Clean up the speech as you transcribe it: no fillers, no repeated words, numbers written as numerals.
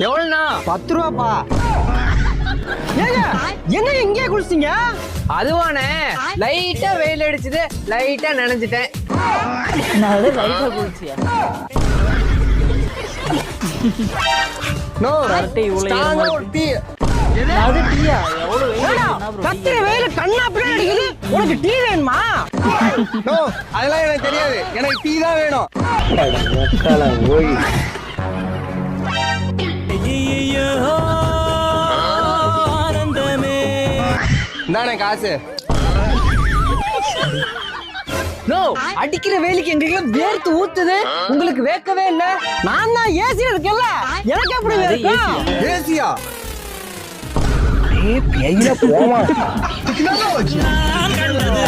எவ்வளோண்ணா? 10 ரூபாப்பா. ஏங்க என்ன எங்கே குளிச்சிங்க? அதுவானே லைட்டா வெயில் அடிச்சுது, லைட்டா நனைஞ்சிட்டேன். நோ கத்திர வெயில கண்ணா பிள்ளை அடிக்குது, உனக்கு டீ வேணுமா? நோ அதெல்லாம் எனக்கு தெரியாது, எனக்கு டீ தான் வேணும். இந்தானே காசு. நோ அடிக்கிற வெயிலுக்கு எங்களுக்கு வேர்த்து ஊத்துது, உங்களுக்கு வேர்க்கவே இல்ல. நான் தான் ஏசி இருக்கேன்ல, எனக்கு எப்படி வேர்க்கும்? ஏசியா? பேயில போமா. நான் கண்டது